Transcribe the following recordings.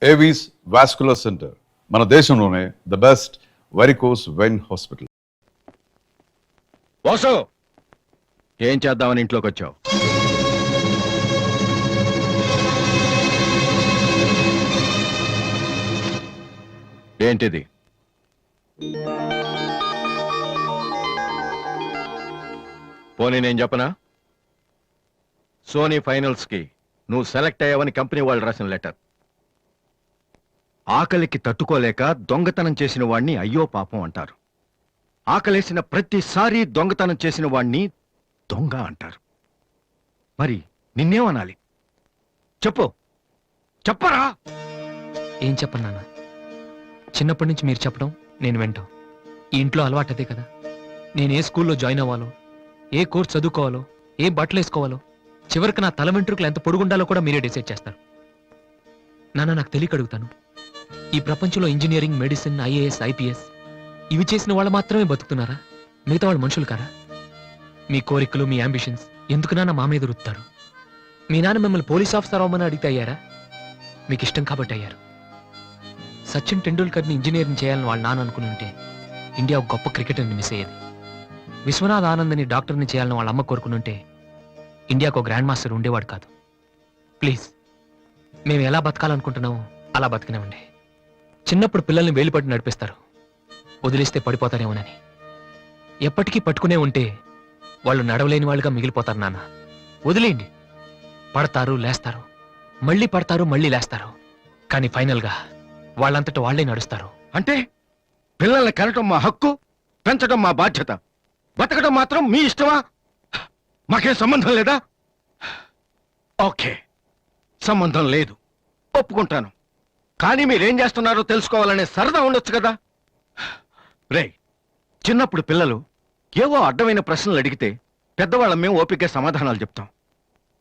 Avis vascular centre మన దేశంలోనే the best varicose vein hospital. Vasu, ఏం చేద్దామని ఇంట్లోకి వచ్చావు? ఏంటిది? పోనీ నేను చెప్పనా? సోనీ ఫైనల్స్ కి నువ్వు సెలెక్ట్ అయ్యావని కంపెనీ వాళ్ళు రాసిన లెటర్. ఆకలికి తట్టుకోలేక దొంగతనం చేసిన వాణ్ణి అయ్యో పాపం అంటారు. ఆకలేసిన ప్రతిసారి దొంగతనం చేసిన వాణ్ణి దొంగ అంటారు. మరి నిన్నేమనాలి? చెప్పు, చెప్పరా? ఏం చెప్పను నాన్న. చిన్నప్పటి నుంచి మీరు చెప్పడం నేను వింటాం. ఈ ఇంట్లో అలవాటు అదే కదా. నేను ఏ స్కూల్లో జాయిన్ అవ్వాలో, ఏ కోర్స్ చదువుకోవాలో, ఏ బట్టలు వేసుకోవాలో, చివరికి నా తల వెంట్రుకలు ఎంత పొడుగుండాలో కూడా మీరే డిసైడ్ చేస్తారు. నాన్న, నాకు తెలియక అడుగుతాను, ఈ ప్రపంచంలో ఇంజనీరింగ్, మెడిసిన్, ఐఏఎస్, ఐపీఎస్ ఇవి చేసిన వాళ్ళు మాత్రమే బతుకుతున్నారా? మిగతా వాళ్ళు మనుషులు కారా? మీ కోరికలు, మీ అంబిషన్స్ ఎందుకు నాన్న మా మీద రుత్తారు? మీ నాన్న మిమ్మల్ని పోలీస్ ఆఫీసర్ అవ్వమని అడిగితే అయ్యారా? మీకు ఇష్టం కాబట్టి అయ్యారు. సచిన్ టెండూల్కర్ని ఇంజనీరింగ్ చేయాలని వాళ్ళ నాన్న అనుకుని ఉంటే ఇండియా ఒక గొప్ప క్రికెటర్ని మిస్ అయ్యేది. విశ్వనాథ్ ఆనంద్ని డాక్టర్ని చేయాలని వాళ్ళ అమ్మ కోరుకునుంటే ఇండియాకు ఒక గ్రాండ్ మాస్టర్ ఉండేవాడు కాదు. ప్లీజ్, మేము ఎలా బతకాలనుకుంటున్నామో అలా బతికినామండి. చిన్నప్పుడు పిల్లల్ని వేలుపట్టి నడిపిస్తారు, వదిలేస్తే పడిపోతారేమోనని. ఎప్పటికీ పట్టుకునే ఉంటే వాళ్ళు నడవలేని వాళ్ళుగా మిగిలిపోతారు నాన్న. వదిలేయండి. పడతారు, లేస్తారు, మళ్ళీ పడతారు, మళ్ళీ లేస్తారు. కానీ ఫైనల్గా వాళ్ళంతట వాళ్లే నడుస్తారు. అంటే పిల్లల్ని కనటం మా హక్కు, పెంచడం మా బాధ్యత, బతకడం మాత్రం మీ ఇష్టమా? మాకేం సంబంధం లేదా? ఓకే, సంబంధం లేదు, ఒప్పుకుంటాను. కానీ మీరేం చేస్తున్నారో తెలుసుకోవాలనే సరదా ఉండొచ్చు కదా. రే, చిన్నప్పుడు పిల్లలు ఏవో అడ్డమైన ప్రశ్నలు అడిగితే పెద్దవాళ్ళం మేము ఓపికగా సమాధానాలు చెప్తాం.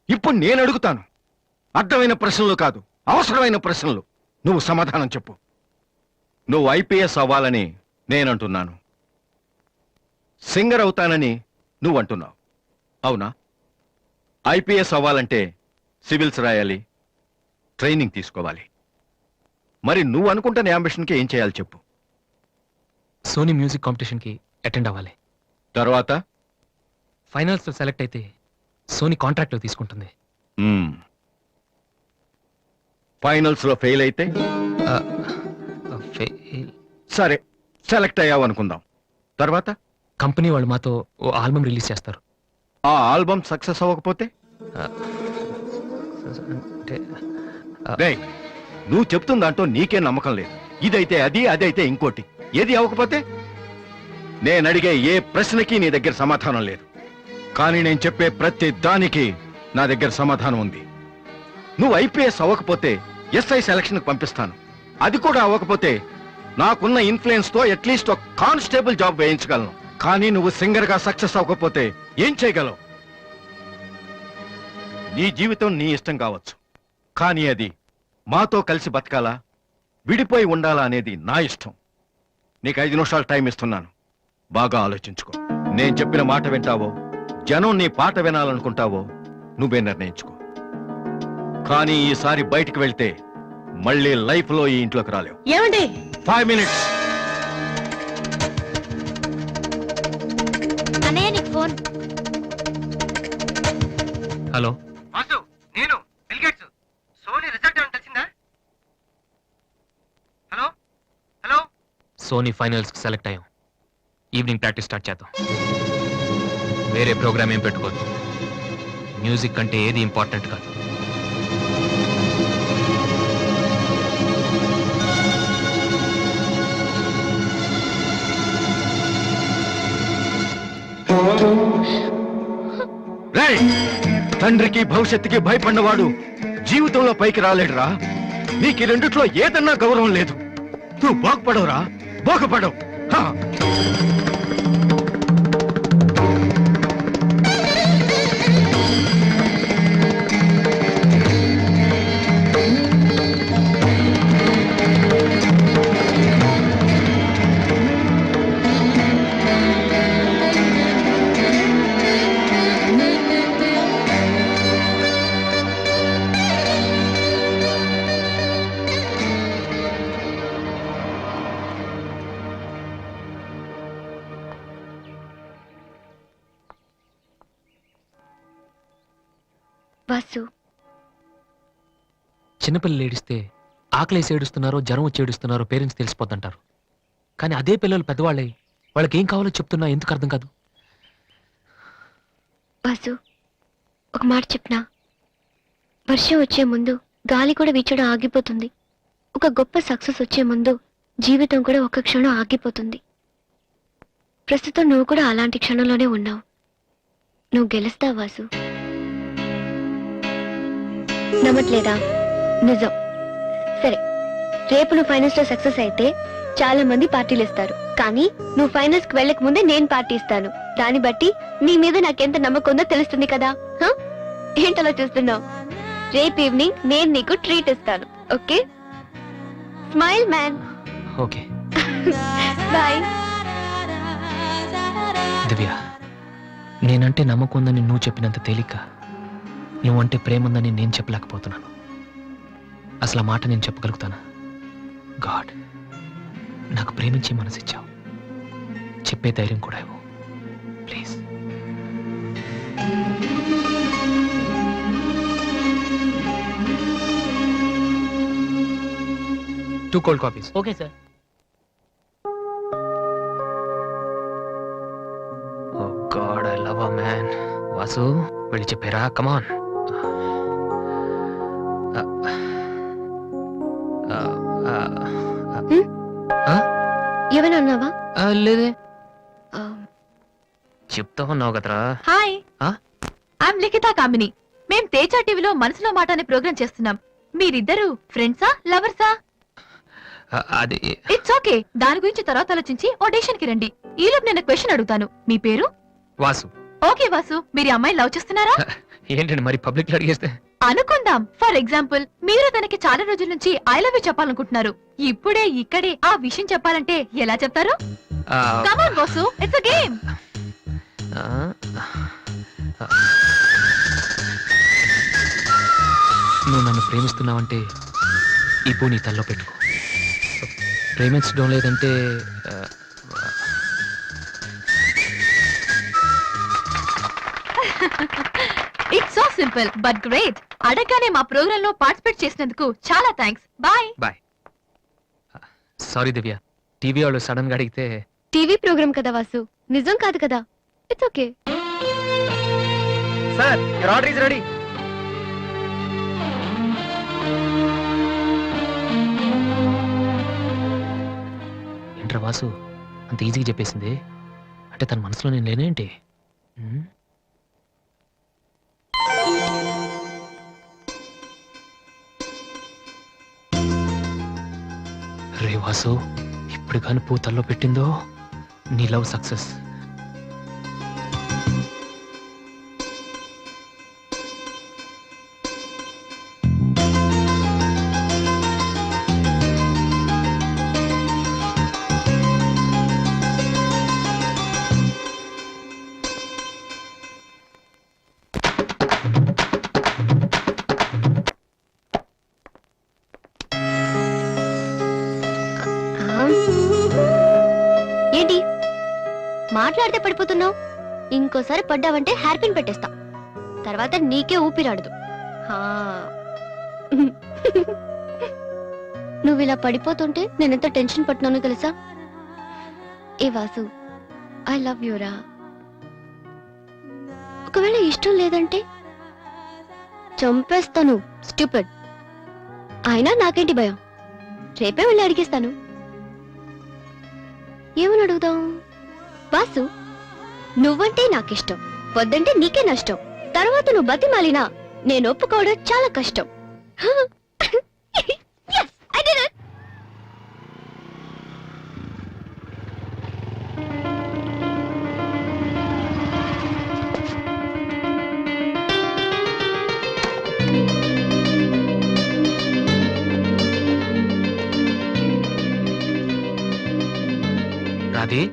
ఇప్పుడు నేను అడుగుతాను, అడ్డమైన ప్రశ్నలు కాదు, అవసరమైన ప్రశ్నలు. నువ్వు సమాధానం చెప్పు. నువ్వు ఐపీఎస్ అవ్వాలని నేనంటున్నాను, సింగర్ అవుతానని నువ్వు అంటున్నావు. అవునా? ఐపీఎస్ అవ్వాలంటే సివిల్స్ రాయాలి, ట్రైనింగ్ తీసుకోవాలి. మరి నువ్వు అనుకుంటున్న అంబిషన్కి ఏం చేయాలి చెప్పు. సోనీ మ్యూజిక్ కాంపిటీషన్కి అటెండ్ అవ్వాలి. తర్వాత ఫైనల్స్లో సెలెక్ట్ అయితే సోనీ కాంట్రాక్ట్లో తీసుకుంటుంది. ఫైనల్స్ లో ఫెయిల్ అయితే సరే, సెలెక్ట్ అయ్యావు అనుకుందాం. తర్వాత కంపెనీ వాళ్ళు మాతో ఓ ఆల్బమ్ రిలీజ్ చేస్తారు. ఆ ఆల్బమ్ సక్సెస్ అవ్వకపోతే? అంటే రేయ్, నువ్వు చెప్తున్న దాంట్లో నీకే నమ్మకం లేదు. ఇదైతే అది, అదైతే ఇంకోటి. ఏది అవ్వకపోతే? నేను అడిగే ఏ ప్రశ్నకి నీ దగ్గర సమాధానం లేదు. కానీ నేను చెప్పే ప్రతి దానికి నా దగ్గర సమాధానం ఉంది. నువ్వు ఐపీఎస్ అవ్వకపోతే ఎస్ఐ సెలక్షన్ పంపిస్తాను. అది కూడా అవ్వకపోతే నాకున్న ఇన్ఫ్లుయెన్స్ తో అట్లీస్ట్ ఒక కానిస్టేబుల్ జాబ్ వేయించగలను. కానీ నువ్వు సింగర్ గా సక్సెస్ అవ్వకపోతే ఏం చేయగలవు? నీ జీవితం నీ ఇష్టం కావచ్చు, కానీ అది మాతో కలిసి బతకాలా, విడిపోయి ఉండాలా అనేది నా ఇష్టం. నీకు 5 నిమిషాలు టైం ఇస్తున్నాను, బాగా ఆలోచించుకో. నేను చెప్పిన మాట వింటావో, జనం నీ పాట వినాలనుకుంటావో నువ్వే నిర్ణయించుకో. కానీ ఈసారి బయటికి వెళ్తే మళ్ళీ లైఫ్ లో ఈ ఇంట్లోకి రాలేవు. ఏమండి? 5 మినిట్స్. అన్నయ్య, నీకు ఫోన్. హలో వాసు, నేను బిల్ గేట్స్. సోనీ రిజల్ట్ ఏమైనా తెలిసిందా? Hello hello. సోనీ ఫైనల్స్కి సెలెక్ట్ అయ్యాం. ఈవినింగ్ ప్రాక్టీస్ స్టార్ట్ చేద్దాం. వేరే ప్రోగ్రామ్ ఏం పెట్టుకోవద్దు. మ్యూజిక్ అంటే ఏది ఇంపార్టెంట్ కాదు. రేయ్, తండ్రికి భవిష్యత్తుకి భయపడినవాడు జీవితంలో పైకి రాలేడురా. నీకు ఈ రెండిట్లో ఏదన్నా గౌరవం లేదు. నువ్వు బాగుపడవురా, బాగుపడవు. వాసు. చిన్నపిల్లలు ఏడిస్తే ఆకలేసి ఏడుస్తున్నారో జ్వరం వచ్చి ఏడుస్తున్నారో పేరెంట్స్ తెలిసిపోద్దంటారు. కానీ అదే పిల్లలు పెద్దవాళ్ళై వాళ్ళకి ఏం కావాలో చెప్తున్నా ఎందుకు అర్థం కాదు? వాసు, ఒక మాట చెప్పనా? వర్షం వచ్చే ముందు గాలి కూడా వీచడం ఆగిపోతుంది. ఒక గొప్ప సక్సెస్ వచ్చే ముందు జీవితం కూడా ఒక్క క్షణం ఆగిపోతుంది. ప్రస్తుతం నువ్వు కూడా అలాంటి క్షణంలోనే ఉన్నావు. నువ్వు గెలుస్తావు వాసు. నమ్మట్లేదా? నిజం. సరే, రేపు నువ్వు ఫైనల్స్ లో సక్సెస్ అయితే చాలా మంది పార్టీలు ఇస్తారు. కానీ నువ్వు ఫైనల్స్ కి వెళ్ళక ముందే నేను పార్టీ ఇస్తాను. దాన్ని బట్టి నీ మీద నాకెంత నమ్మకం ఉందో తెలుస్తుంది కదా. హ? ఏంటలా చూస్తున్నావు? రేపు ఈవినింగ్ నేను నీకు ట్రీట్ ఇస్తాను. Okay? Smile man. Okay bye. Divya, నేనంటే నమ్మకం ఉందని నువ్వు చెప్పినంత తేలిక నువ్వంటే ప్రేమ ఉందని నేను చెప్పలేకపోతున్నాను. అసలు ఆ మాట నేను చెప్పగలుగుతానా? గాడ్, నాకు ప్రేమించే మనసిచ్చావు. చెప్పే ధైర్యం కూడా ఇవ్వు please. Two cold copies. Okay sir. Oh God, I love her, man. Vasu, వెళ్ళి చెప్పారా? కమాన్. ఏమైనా అన్నావా? లేదే, చెప్తామన్నావు కదరా. హాయ్, ఆ? ఐఎమ్ లిఖితా కామిని. మేం తేజ టీవీలో మనసులో మాట అనే ప్రోగ్రామ్ చేస్తున్నాం. మీరిద్దరు ఫ్రెండ్సా, లవర్సా? అది ఇట్స్ ఓకే, దాని గురించి తర్వాత ఆలోచించి ఆడిషన్ కి రండి. ఈలోపు నేను క్వశ్చన్ అడుగుతాను. మీ పేరు? వాసు. ఓకే వాసు, మీరు ఈ అమ్మాయిని లవ్ చేస్తున్నారా? ఏంటండి మరి పబ్లిక్ లో అడిగేస్తే? అనుకుందాం, ఫర్ ఎగ్జాంపుల్ మీరు తనకి చాలా రోజుల నుంచి ఐ లవ్ యూ చెప్పాలనుకుంటున్నారు. ఇప్పుడే ఇక్కడే ఆ విషయం చెప్పాలంటే ఎలా చెప్తారు? కమాన్ వాసు, ఇట్స్ అ గేమ్. నువ్వు నన్ను ప్రేమిస్తున్నావంటే ఈ పూ నీ తల్లో పెట్టుకో. ప్రేమించడం లేదంటే it's so simple but great. అడగగానే మా ప్రోగ్రామ్ లో పార్టిసిపేట్ చేసినందుకు చాలా థ్యాంక్స్. బాయ్. బాయ్. సారీ దివ్య, టీవీ వాళ్ళు సడన్ గా అడిగితే. టీవీ ప్రోగ్రామ్ కదా వాసు, నిజం కాదు కదా. It's okay. Sir, your order is ready. ఏంట్రా వాసు, అంత ఈజీగా చెప్పేసింది? అంటే తన మనసులో నేను లేనేంటి? రే వాసు, ఇప్పుడు కానీ పూతల్లో పెట్టిందో నీ లవ్ సక్సెస్. ఏంటి మాట్లాడితే పడిపోతున్నావు? ఇంకోసారి పడ్డావంటే హెయిర్ పిన్ పెట్టేస్తా. తర్వాత నీకే ఊపిరాడదు. హా. నువ్వు ఇలా పడిపోతుంటే నేనెంత టెన్షన్ పడుతున్నానో తెలుసా? ఏ వాసు, ఐ లవ్ యూరా. ఒకవేళ ఇష్టం లేదంటే చంపేస్తాను. స్టూపిడ్. అయినా నాకేంటి భయం? రేపే వెళ్ళి అడిగేస్తాను. ఏమని అడుగుదాం? వాసు, నువ్వంటే నాకిష్టం, వద్దంటే నీకే నష్టం. తర్వాత నువ్వు బతిమాలినా నేను ఒప్పుకోవడం చాలా కష్టం. Yes, I did it. Radhi,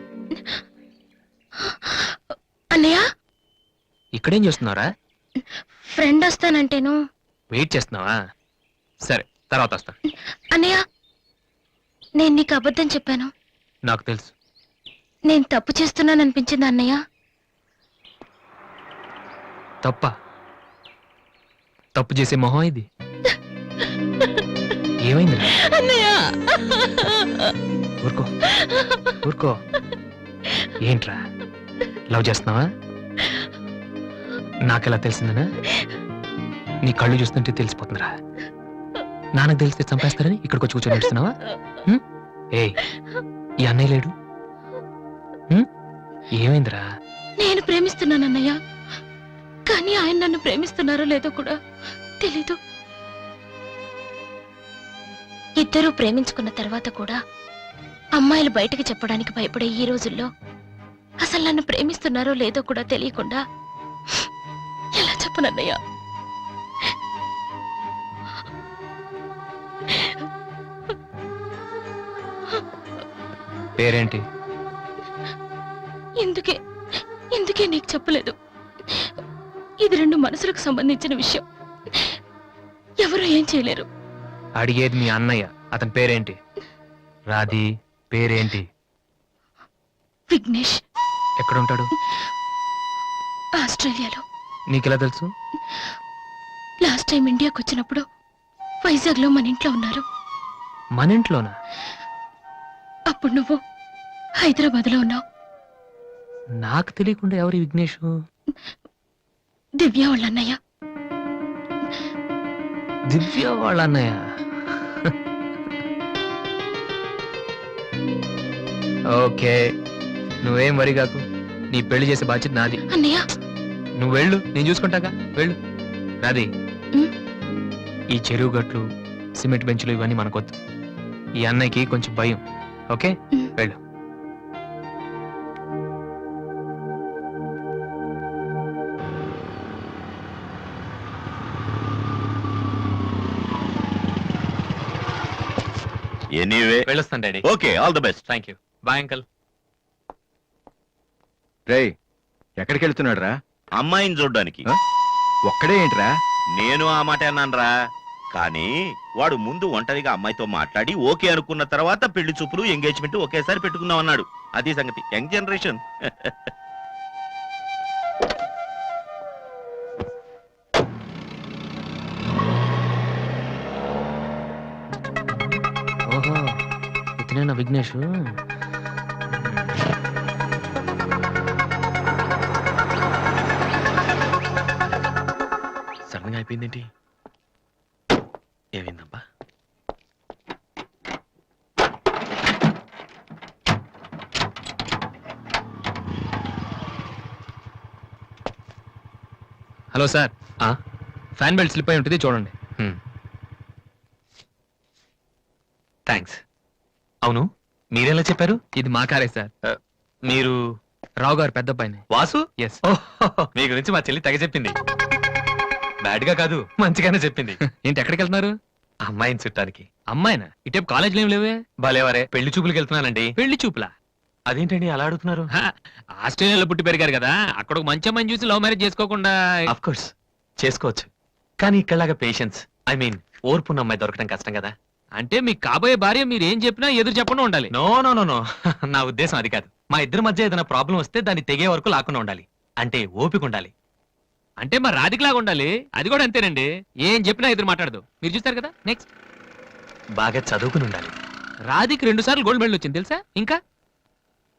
అన్నయ్య, ఇక్కడేం చేస్తున్నారా? ఫ్రెండ్ వస్తానంటేను. వెయిట్ చేస్తున్నావా? సరే, తర్వాత వస్తా. అన్నయ్య, నేను నీకు అబద్ధం చెప్పాను. నాకు తెలుసు. నేను తప్పు చేస్తున్నాను అనిపించింది అన్నయ్య. తప్ప? తప్పు చేసే మొహం ఇది. ఏమైందిరా? ఊరుకో ఊరుకో. ఏంట్రా, లవ్ చేస్తున్నావా? నాకెలా తెలిసిందనా? నీ కళ్ళు చూస్తుంటే తెలిసిపోతుందిరా. నాన్నకు తెలిస్తే చంపేస్తారని ఇక్కడికి వచ్చి కూర్చొని నడుస్తున్నావా? ఏ ఈ అన్నయ్య లేడు? ఏమైందిరా? నేను ప్రేమిస్తున్నానన్నయ్య, కానీ ఆయన నన్ను ప్రేమిస్తున్నారో లేదో కూడా తెలీదు. ఇద్దరూ ప్రేమించుకున్న తర్వాత కూడా అమ్మాయిలు బయటకు చెప్పడానికి భయపడే ఈ రోజుల్లో అసలు నన్ను ప్రేమిస్తున్నారో లేదో కూడా తెలియకుండా ఎలా చెప్పనన్నయ్య? పేరేంటి? ఎందుకే ఎందుకే నీకు చెప్పలేదు. ఇది రెండు మనసులకు సంబంధించిన విషయం, ఎవరు ఏం చేయలేరు. అడిగేది మీ అన్నయ్య, అతని పేరేంటి? రాధి పేరేంటి? విఘ్నేష్. ఎక్కడుంటాడు? ఆస్ట్రేలియాలో. నీకెలా తెలుసు? లాస్ట్ టైం ఇండియాకి వచ్చినప్పుడు వైజాగ్ లో మన ఇంట్లో ఉన్నారు. మన ఇంట్లోనా? అప్పుడు నువ్వు హైదరాబాద్ లో ఉన్నావు. నాకు తెలియకుండా ఎవరి విఘ్నేష్? దివ్య వాళ్ళ అన్నయ్య. దివ్య వాళ్ళ అన్నయ్య. ఓకే, నువ్వేం వరి కాకు, నీ పెళ్లి చేసే బాధ్యత నాది. అన్నయ్య నువ్వు వెళ్ళు, నేను చూసుకుంటాగా. వెళ్ళు రాది. ఉమ్. ఈ చెరువు గట్లు, సిమెంట్ బెంచ్లు ఇవన్నీ మనకొద్దు. ఈ అన్నయ్యకి కొంచెం భయం. Okay, um. వెళ్ళు. ఎనీవే వెళ్ళొస్తాను daddy. Okay, all the best. Thank you. Bye uncle. రేయ్, ఎక్కడికి వెళ్తున్నాడు రా? అమ్మాయిని చూడ్డానికి. ఆ? ఒక్కడే ఏంట్రా? నేను ఆ మాట అన్నానురా, కానీ వాడు ముందు ఒంటరిగా అమ్మాయితో మాట్లాడి ఓకే అనుకున్న తర్వాత పెళ్లి చూపులు ఎంగేజ్మెంట్ ఒకేసారి పెట్టుకుందాం అన్నాడు. అది సంగతి. Young generation. ఓహో, ఇతనేనా విఘ్నేష్? సడన్ గా అయిపోయిందేంటి? ఏమైందబ్బా? Hello sir, fan belt slip అయి ఉంటుంది, చూడండి. థ్యాంక్స్. అవును, మీరెలా చెప్పారు? ఇది మా కారే సార్. మీరు రావు గారు పెద్ద అబ్బాయిని. వాసు? ఎస్. మీ గురించి మా చెల్లి తెగ చెప్పింది. బ్యాడ్ గా కాదు, మంచిగానే చెప్పింది. ఏంటి, ఎక్కడికి వెళ్తున్నారు? అమ్మాయిని చుట్టానికి. అమ్మాయినా? ఇటేపు కాలేజీలో ఏం లేవే. భలేవరే, పెళ్లి చూపులకు వెళ్తున్నానండి. పెళ్లి చూపులా? అదేంటండి అలా అడుగుతున్నారు? హ, ఆస్ట్రేలియాలో పుట్టి పెరిగారు కదా, అక్కడ ఒక మంచి అమ్మాయిని చూసి లవ్ మ్యారేజ్ చేసుకోకుండా. ఆఫ్ కోర్స్ చేసుకోవచ్చు, కానీ ఇక్కడలాగా పేషెన్స్, ఐ మీన్ ఓర్పున్న అమ్మాయి దొరకడం కష్టం కదా. అంటే మీకు కాబోయే భార్య మీరు ఏం చెప్పినా ఎదురు చెప్పకుండా ఉండాలి. నో నో నో నో, నా ఉద్దేశం అది కాదు. మా ఇద్దరి మధ్య ఏదైనా ప్రాబ్లం వస్తే దాన్ని తెగే వరకు లాకుండా ఉండాలి. అంటే ఓపిక ఉండాలి. అంటే మా రాధికలాగా ఉండాలి. అది కూడా అంతేనండి, ఏం చెప్పినా ఎదురు మాట్లాడదు. మీరు చూస్తారు కదా. నెక్స్ట్, బాగా చదువుకుని ఉండాలి. రాధికి 2 సార్లు గోల్డ్ మెడల్ వచ్చింది తెలుసా?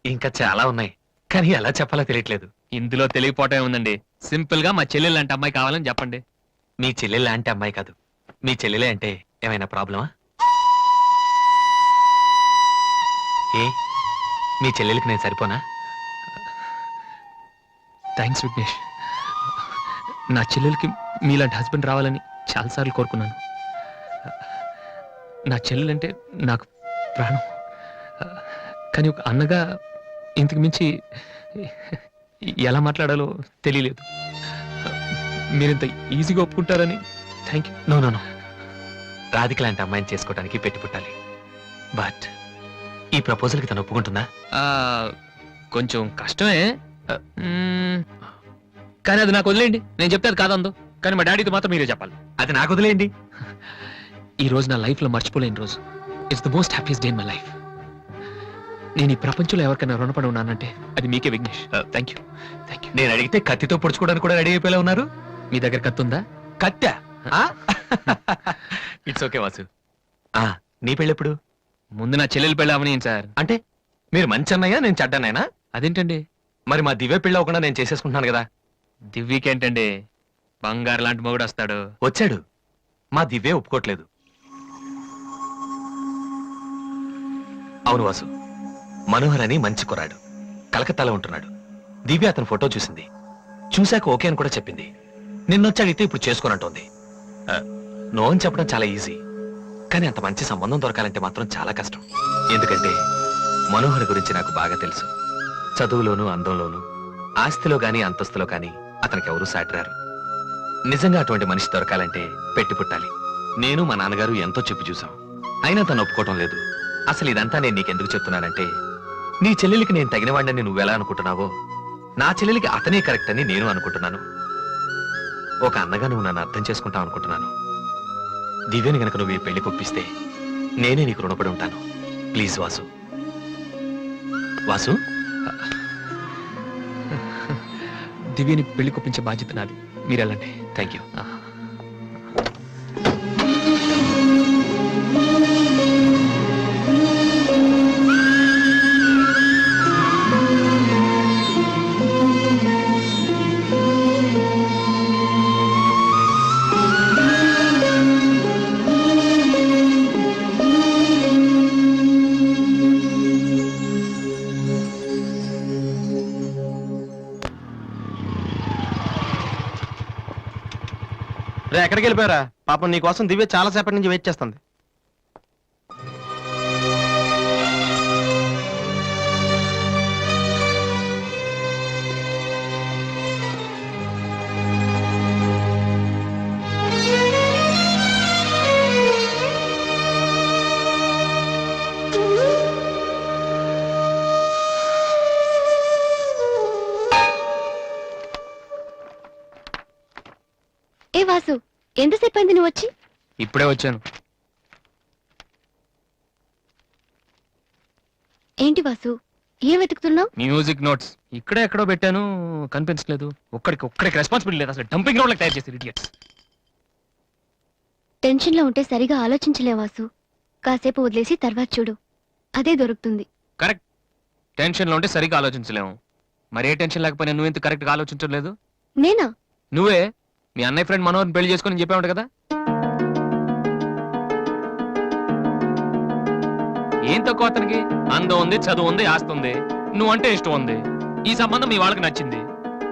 ఇంకా చాలా ఉన్నాయి, కానీ ఎలా చెప్పాలో తెలియట్లేదు. ఇందులో తెలియపోవటం ఉందండి. సింపుల్ గా మా చెల్లెలు లాంటి అమ్మాయి కావాలని చెప్పండి. మీ చెల్లెలు లాంటి అమ్మాయి కాదు, మీ చెల్లెలే అంటే ఏమైనా ప్రాబ్లమా? ఏ, మీ చెల్లెలకి నేను సరిపోనా? థ్యాంక్స్ విఘ్నేష్. నా చెల్లెలకి మీలాంటి హస్బెండ్ రావాలని చాలాసార్లు కోరుకున్నాను. నా చెల్లెలంటే నాకు ప్రాణం. కానీ ఒక అన్నగా ఇంతకు మించి ఎలా మాట్లాడాలో తెలియలేదు. మీరింత ఈజీగా ఒప్పుకుంటారని thank you. No no no, Radhika లాంటి అమ్మాయిని చేసుకోవడానికి పెట్టి పుట్టాలి. బట్ ఈ ప్రపోజల్కి తను ఒప్పుకుంటుందా? కొంచెం కష్టమే, కానీ అది నాకు వదిలేయండి. నేను చెప్తే అది కాదందో, కానీ మా డాడీతో మాత్రం మీరే చెప్పాలి. అది నాకు వదిలేయండి. ఈ రోజు నా లైఫ్లో మర్చిపోలేని రోజు. It's the most happiest day in my life. నేను ఈ ప్రపంచంలో ఎవరికైనా రుణపడి ఉన్నానంటే అది మీకే విఘ్నేష్. Thank you. నేను అడిగితే కత్తితో పొడుచుకోవడానికి కూడా రెడీ అయిపోయేలా ఉన్నారు. మీ దగ్గర కత్తి ఉందా? కత్తా? It's okay Vasu. ఆ, నీ పెళ్ళెప్పుడు? ముందు నా చెల్లెలు పెళ్ళి అవనీయండి సార్. అంటే మీరు మంచి అన్నయ్య, నేను చెడ్డనైనా? అదేంటండి? మరి మా దివ్య పెళ్ళి అవ్వకుండా నేను చేసేసుకుంటున్నాను కదా. దివ్యకేంటండి, బంగారు లాంటి మొగుడు వస్తాడు. వచ్చాడు, మా దివ్య ఒప్పుకోట్లేదు. అవును వాసు, మనోహర్ అని మంచి కుర్రాడు, కలకత్తాలో ఉంటున్నాడు. దివ్య అతని ఫోటో చూసింది, చూశాక ఓకే అని కూడా చెప్పింది. నిన్నొచ్చి అడిగితే ఇప్పుడు చేసుకోనంటోంది. నో అని చెప్పడం చాలా ఈజీ, కానీ అంత మంచి సంబంధం దొరకాలంటే మాత్రం చాలా కష్టం. ఎందుకంటే మనోహర్ గురించి నాకు బాగా తెలుసు. చదువులోను, అందంలోను, ఆస్తిలో గాని అంతస్తులో గాని అతనికి ఎవరూ సాటిరారు. నిజంగా అటువంటి మనిషి దొరకాలంటే పెట్టి పుట్టాలి. నేను మా నాన్నగారు ఎంతో చెప్పి చూసాం, అయినా తను ఒప్పుకోవటం లేదు. అసలు ఇదంతా నేను నీకెందుకు చెప్తున్నానంటే, నీ చెల్లెలికి నేను తగినవాడిని నువ్వెలా అనుకుంటున్నావో, నా చెల్లెలికి అతనే కరెక్ట్ అని నేను అనుకుంటున్నాను. ఒక అన్నగా నువ్వు నన్ను అర్థం చేసుకుంటావు అనుకుంటున్నాను. దివ్యని గనక నువ్వు ఈ పెళ్లి కొప్పిస్తే నేనే నీకు రుణపడి ఉంటాను. ప్లీజ్ వాసు. వాసు, దివ్యని పెళ్లి కొప్పించే బాధ్యత నాది, మీరు వెళ్ళండి. Thank you. రే, ఎక్కడికి వెళ్ళిపోయారా? పాపం నీ కోసం దివ్య చాలా సేపటి నుంచి వెయిట్ చేస్తుంది. ఏ వాసు, ఎంతసేపు అయింది నువ్వు వచ్చి? ఇప్పుడే వచ్చాను. ఏంటి వాసు, ఏం వెతుకుతున్నావు? మ్యూజిక్ నోట్స్ ఇక్కడే ఎక్కడో పెట్టాను, కనిపించలేదు. ఒక్కడికి రెస్పాన్సిబిలిటీ లేదు. అసలు డంపింగ్ గ్రౌండ్ తయారు చేసి ఇడియట్స్. టెన్షన్ లో ఉంటే సరిగా ఆలోచించలే వాసు. కాసేపు వదిలేసి తర్వాత చూడు, అదే దొరుకుతుంది. కరెక్ట్. టెన్షన్ లో ఉంటే సరిగ్గా ఆలోచించలేము. మరే టెన్షన్ లేకపోయినా నువ్వెందుకు కరెక్ట్ గా ఆలోచించలేదు? నేనా? నువ్వే మీ అన్నయ్య ఫ్రెండ్ మనోహర్ని పెళ్లి చేసుకొని చెప్పావు కదా. ఏం తక్కువ అతనికి? అందం ఉంది, చదువు ఉంది, ఆస్తి ఉంది, నువ్వంటే ఇష్టం ఉంది. ఈ సంబంధం మీ వాళ్ళకి నచ్చింది.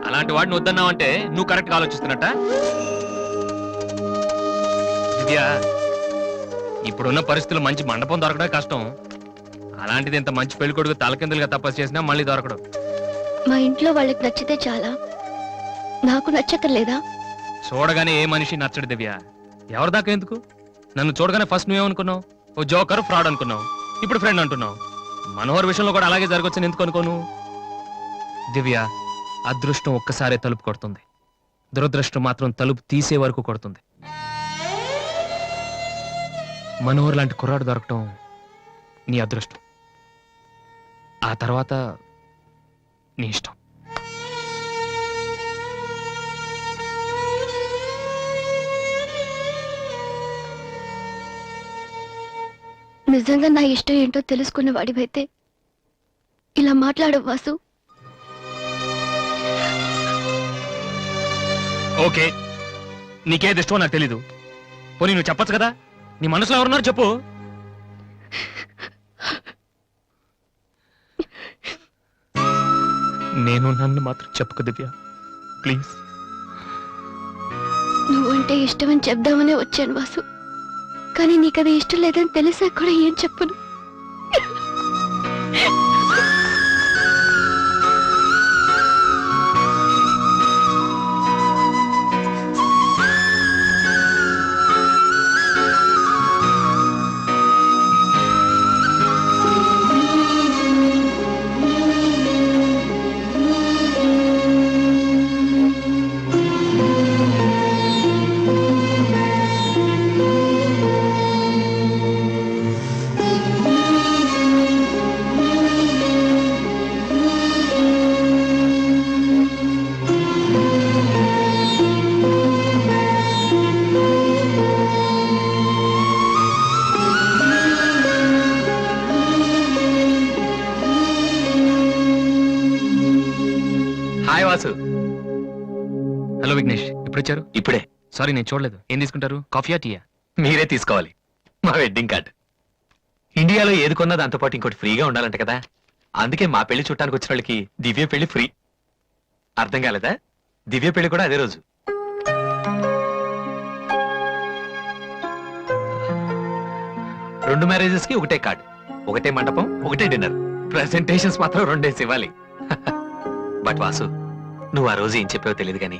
అలాంటి వాడిని వద్దన్నావంటే నువ్వు కరెక్ట్ గా ఆలోచిస్తున్నట్ట. దివ్య, ఇప్పుడున్న పరిస్థితులు మంచి మండపం దొరకడం కష్టం. అలాంటిది ఇంత మంచి పెళ్లి కొడుకు తలకిందులుగా తపస్సు చేసినా మళ్ళీ దొరకడు. మా ఇంట్లో వాళ్ళకి నచ్చితే చాలా, నాకు నచ్చక్కర్లేదా? చూడగానే ఏ మనిషి నచ్చడు దివ్య. ఎవరిదాకా ఎందుకు? నన్ను చూడగానే ఫస్ట్ నువ్వేమనుకున్నావు? ఓ జోకర్, ఫ్రాడ్ అనుకున్నావు. ఇప్పుడు ఫ్రెండ్ అంటున్నావు. మనోహర్ విషయంలో కూడా అలాగే జరగొచ్చని ఎందుకు అనుకోను? దివ్య, అదృష్టం ఒక్కసారే తలుపు కొడుతుంది, దురదృష్టం మాత్రం తలుపు తీసే వరకు కొడుతుంది. మనోహర్ లాంటి కుర్రాడు దొరకటం నీ అదృష్టం. ఆ తర్వాత నీ ఇష్టం. నిజంగా నా ఇష్టం ఏంటో తెలుసుకున్న వాడివైతే ఇలా మాట్లాడవు వాసు. ఓకే, నీకేది ఇష్టమో నాకు తెలీదు. పోనీ నువ్వు చెప్పొచ్చు కదా, నీ మనసులో ఎవరున్నారు చెప్పు. నేను నన్ను మాత్రం చెప్పుకు దివ్య, ప్లీజ్. నువ్వంటే ఇష్టమని చెప్దామనే వచ్చాను వాసు, కానీ నీకది ఇష్టం లేదని తెలిసా కూడా ఏం చెప్పను. వాసు. హలో విఘ్నేష్, ఇప్పుడు వచ్చారు? ఇప్పుడే. సారీ, నేను చూడలేదు. ఏం తీసుకుంటారు, కాఫీయా టీయా? మీరే తీసుకోవాలి. మా వెడ్డింగ్ కార్డ్. ఇండియాలో ఏది కొన్నా దాంతో పాటు ఇంకోటి ఫ్రీగా ఉండాలంట కదా, అందుకే మా పెళ్లి చుట్టానికి వచ్చిన వాళ్ళకి దివ్య పెళ్లి ఫ్రీ. అర్థం కాలేదా? దివ్య పెళ్లి కూడా అదే రోజు. రెండు మ్యారేజెస్ కి ఒకటే కార్డ్, ఒకటే మండపం, ఒకటే డిన్నర్. ప్రెసెంటేషన్స్ మాత్రం రెండేసి ఇవ్వాలి. బట్ వాసు, నువ్వు ఆ రోజు ఏం చెప్పావో తెలియదు కానీ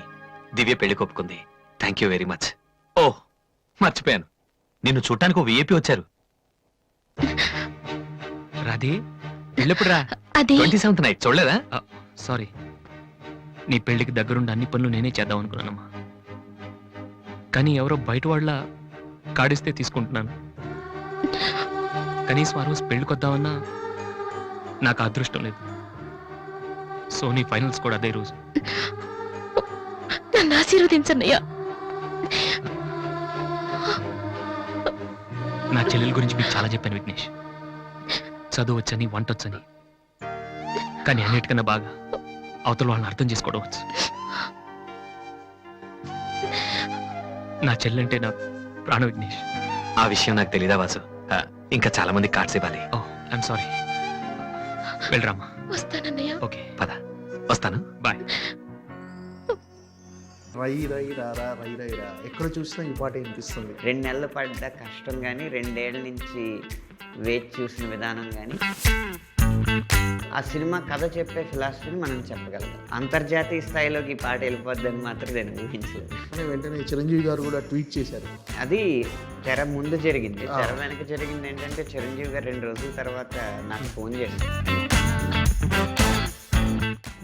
దివ్య పెళ్లి ఒప్పుకుంది. Thank you very much. ఓ మర్చిపోయాను, నిన్ను చూడటానికి ఒక విఐపి వచ్చారు. రాధే, పెళ్ళెప్పుడు రా? అది 27th నైట్ చూడలేదా? సారీ, నీ పెళ్లికి దగ్గరుండి అన్ని పనులు నేనే చేద్దాం అనుకున్నానమ్మా. కానీ ఎవరో బయట వాళ్ళ కాడిస్తే తీసుకుంటున్నాను. కనీసం ఆ రోజు పెళ్ళికొద్దామన్నా నాకు ఆ అదృష్టం లేదు. సో నీ ఫైనల్స్ కూడా అదే రోజు. నన్ను ఆశీర్వదించన్నయ్యా. నా చెల్లెల గురించి మీకు చాలా చెప్పాను విఘ్నేష్. చదువు వచ్చని, వంట వచ్చని, కానీ అన్నిటికన్నా బాగా అవతల వాళ్ళని అర్థం చేసుకోవడం వచ్చు. నా చెల్లెంటే నా ప్రాణ విఘ్నేష్. ఆ విషయం నాకు తెలీదా వాసు? ఇంకా చాలా మంది కార్డ్స్ ఇవ్వాలి. ఓ ఐఎమ్ సారీ. వెళ్ళరామా. వస్తానన్నయ్య. ఓకే, పద, వస్తాను. బాయ్. రై రై రారా రై రై రా, ఎక్కడ చూసినా ఈ పాట వినిపిస్తుంది. 2 నెలలు పడ్డ కష్టం కానీ 2 ఏళ్ల నుంచి వేచి చూసిన విధానం కానీ ఆ సినిమా కథ చెప్పే ఫిలాసఫీని మనం చెప్పగలం. అంతర్జాతీయ స్థాయిలోకి ఈ పాట వెళ్ళిపోద్దని మాత్రం నేను ఊహించలేదు. అని వెంటనే చిరంజీవి గారు కూడా ట్వీట్ చేశారు. అది తెర ముందు జరిగింది. తెర వెనక జరిగింది ఏంటంటే చిరంజీవి గారు 2 రోజుల తర్వాత నాకు ఫోన్ చేశారు.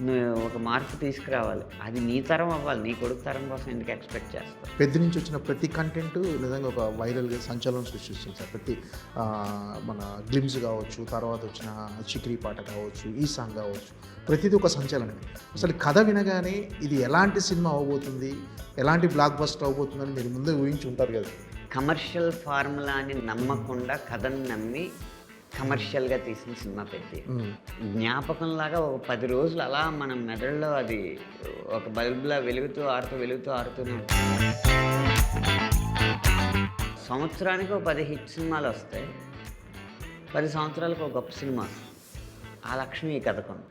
నువ్వు ఒక మార్పు తీసుకురావాలి, అది నీ తరం అవ్వాలి, నీ కొడుకు తరం కోసం ఎందుకు ఎక్స్పెక్ట్ చేస్తావు? పెద్ద నుంచి వచ్చిన ప్రతి కంటెంట్ నిజంగా ఒక వైరల్గా సంచలనం సృష్టిస్తుంది సార్. ప్రతి మన గ్లిమ్స్ కావచ్చు, తర్వాత వచ్చిన చిక్రీ పాట కావచ్చు, ఈ సాంగ్ కావచ్చు, ప్రతిదీ ఒక సంచలనం. అసలు కథ వినగానే ఇది ఎలాంటి సినిమా అవబోతుంది, ఎలాంటి బ్లాక్ బస్టర్ అవబోతుందని మీరు ముందే ఊహించి ఉంటారు కదా. కమర్షియల్ ఫార్ములాని నమ్మకుండా కథను నమ్మి కమర్షియల్గా తీసిన సినిమా పెద్ద జ్ఞాపకంలాగా ఒక 10 రోజులు అలా మన మెదడులో అది ఒక బల్బులా వెలుగుతూ ఆరుతూనే ఉంటుంది. సంవత్సరానికి ఒక 10 హిట్ సినిమాలు వస్తాయి, 10 సంవత్సరాలకు ఒక గొప్ప సినిమా వస్తుంది. ఆ లక్ష్యం ఈ కథకు ఉంది.